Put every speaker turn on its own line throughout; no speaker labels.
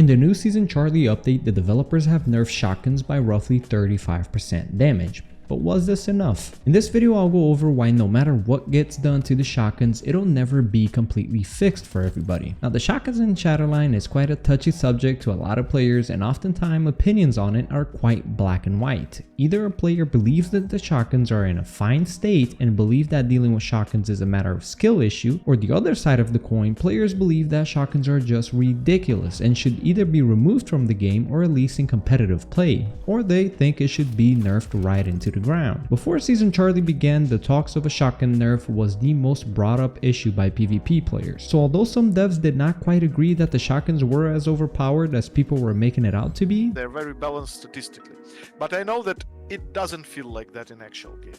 In the new Season Charlie update, the developers have nerfed shotguns by roughly 35% damage. But was this enough? In this video, I'll go over why no matter what gets done to the shotguns, it'll never be completely fixed for everybody. Now, the shotguns in Shatterline is quite a touchy subject to a lot of players, and oftentimes opinions on it are quite black and white. Either a player believes that the shotguns are in a fine state and believe that dealing with shotguns is a matter of skill issue, or the other side of the coin, players believe that shotguns are just ridiculous and should either be removed from the game or at least in competitive play, or they think it should be nerfed right into the ground. Before Season Charlie began, the talks of a shotgun nerf was the most brought up issue by PvP players. So although some devs did not quite agree that the shotguns were as overpowered as people were making it out to be,
they're very balanced statistically. But I know that it doesn't feel like that in actual game.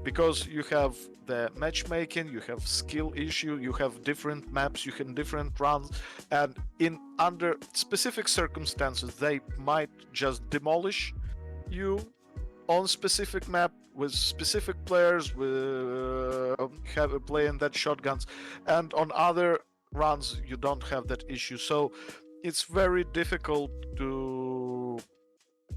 Because you have the matchmaking, you have skill issue, you have different maps, you have different runs, and under specific circumstances they might just demolish you on specific map with specific players playing that shotguns, and on other runs you don't have that issue. So it's very difficult to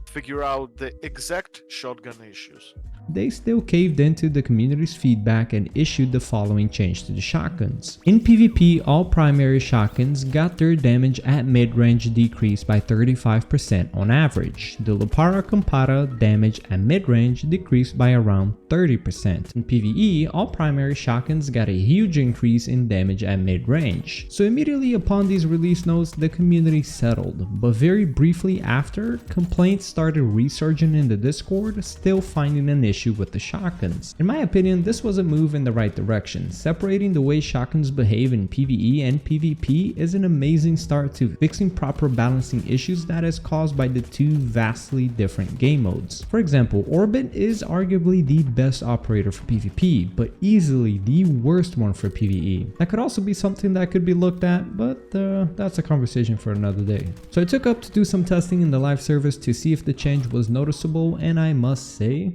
figure out the exact shotgun issues.
they still caved into the community's feedback and issued the following change to the shotguns. In PvP, all primary shotguns got their damage at mid-range decreased by 35% on average. The Lupara Compara damage at mid-range decreased by around 30%. In PvE, all primary shotguns got a huge increase in damage at mid-range. So immediately upon these release notes, the community settled, but very briefly after, complaints started resurging in the Discord, still finding an issue with the shotguns. In my opinion, this was a move in the right direction. Separating the way shotguns behave in PvE and PvP is an amazing start to fixing proper balancing issues that is caused by the two vastly different game modes. For example, Orbit is arguably the best operator for PvP, but easily the worst one for PvE. That could also be something that could be looked at, but that's a conversation for another day. So I took up to do some testing in the live service to see if the change was noticeable, and I must say,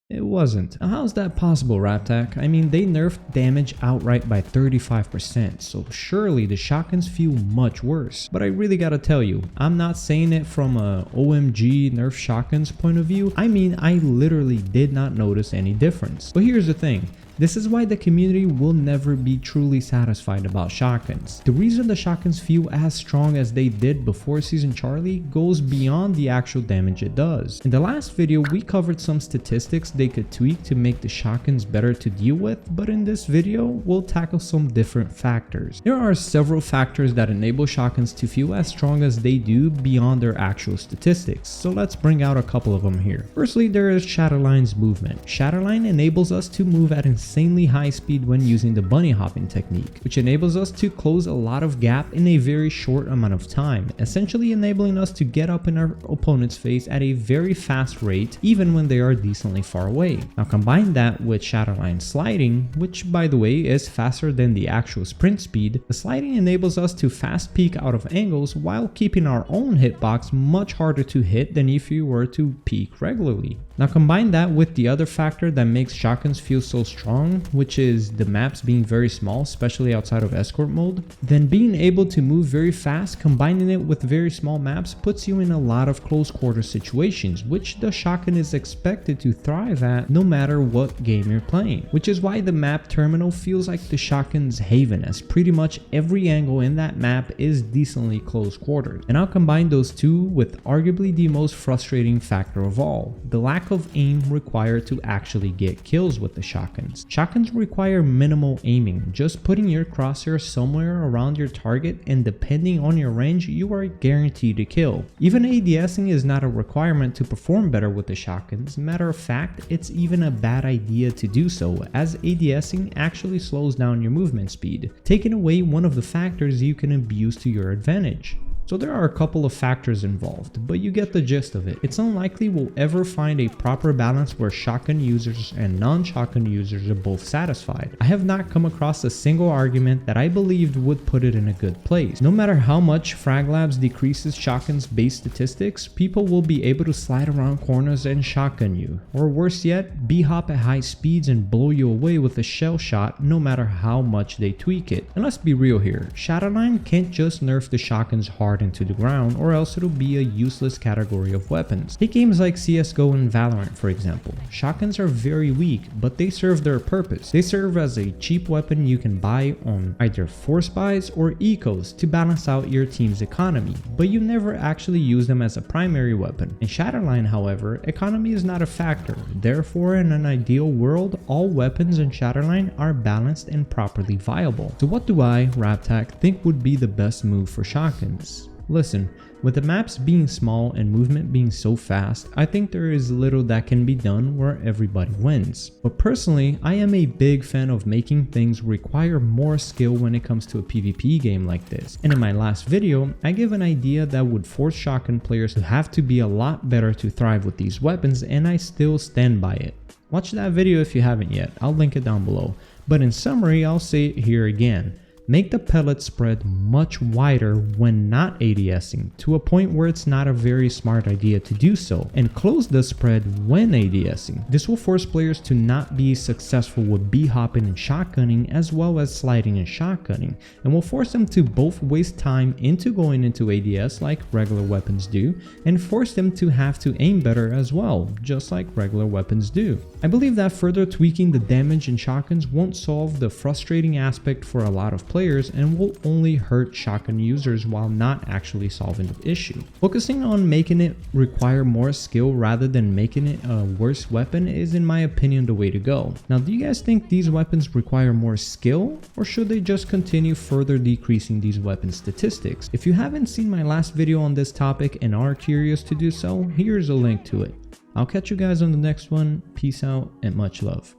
it wasn't. Now, how's that possible, Raptac? I mean, they nerfed damage outright by 35%, so surely the shotguns feel much worse. But I really gotta tell you, I'm not saying it from a OMG nerf shotguns point of view. I mean, I literally did not notice any difference. But here's the thing. This is why the community will never be truly satisfied about shotguns. The reason the shotguns feel as strong as they did before Season Charlie goes beyond the actual damage it does. In the last video, we covered some statistics they could tweak to make the shotguns better to deal with, but in this video, we'll tackle some different factors. There are several factors that enable shotguns to feel as strong as they do beyond their actual statistics, so let's bring out a couple of them here. Firstly, there is Shatterline's movement. Shatterline enables us to move at insanely high speed when using the bunny hopping technique, which enables us to close a lot of gap in a very short amount of time, essentially enabling us to get up in our opponent's face at a very fast rate even when they are decently far away. Now combine that with Shatterline sliding, which by the way is faster than the actual sprint speed. The sliding enables us to fast peek out of angles while keeping our own hitbox much harder to hit than if you were to peek regularly. Now combine that with the other factor that makes shotguns feel so strong, which is the maps being very small, especially outside of escort mode. Then being able to move very fast, combining it with very small maps puts you in a lot of close quarter situations, which the shotgun is expected to thrive at no matter what game you're playing. Which is why the map terminal feels like the shotgun's haven, as pretty much every angle in that map is decently close quarters. And I'll combine those two with arguably the most frustrating factor of all, the lack of aim required to actually get kills with the shotguns. Shotguns require minimal aiming, just putting your crosshair somewhere around your target, and depending on your range, you are guaranteed to kill. Even ADSing is not a requirement to perform better with the shotguns. Matter of fact, it's even a bad idea to do so, as ADSing actually slows down your movement speed, taking away one of the factors you can abuse to your advantage. So there are a couple of factors involved, but you get the gist of it. It's unlikely we'll ever find a proper balance where shotgun users and non-shotgun users are both satisfied. I have not come across a single argument that I believed would put it in a good place. No matter how much Frag Labs decreases shotgun's base statistics, people will be able to slide around corners and shotgun you. Or worse yet, b-hop at high speeds and blow you away with a shell shot no matter how much they tweak it. And let's be real here, Shatterline can't just nerf the shotguns hard hard into the ground, or else it'll be a useless category of weapons. Take games like CSGO and Valorant for example. Shotguns are very weak, but they serve their purpose. They serve as a cheap weapon you can buy on either force buys or ecos to balance out your team's economy, but you never actually use them as a primary weapon. In Shatterline, however, economy is not a factor. Therefore, in an ideal world, all weapons in Shatterline are balanced and properly viable. So what do I, Raptac, think would be the best move for shotguns? Listen, with the maps being small and movement being so fast, I think there is little that can be done where everybody wins. But personally, I am a big fan of making things require more skill when it comes to a PvP game like this. And in my last video, I gave an idea that would force shotgun players to have to be a lot better to thrive with these weapons, and I still stand by it. Watch that video if you haven't yet, I'll link it down below. But in summary, I'll say it here again. Make the pellet spread much wider when not ADSing, to a point where it's not a very smart idea to do so, and close the spread when ADSing. This will force players to not be successful with B-hopping and shotgunning as well as sliding and shotgunning, and will force them to both waste time into going into ADS like regular weapons do, and force them to have to aim better as well, just like regular weapons do. I believe that further tweaking the damage in shotguns won't solve the frustrating aspect for a lot of players and will only hurt shotgun users while not actually solving the issue. Focusing on making it require more skill rather than making it a worse weapon is, in my opinion, the way to go. Now, do you guys think these weapons require more skill, or should they just continue further decreasing these weapon statistics? If you haven't seen my last video on this topic and are curious to do so, here's a link to it. I'll catch you guys on the next one. Peace out and much love.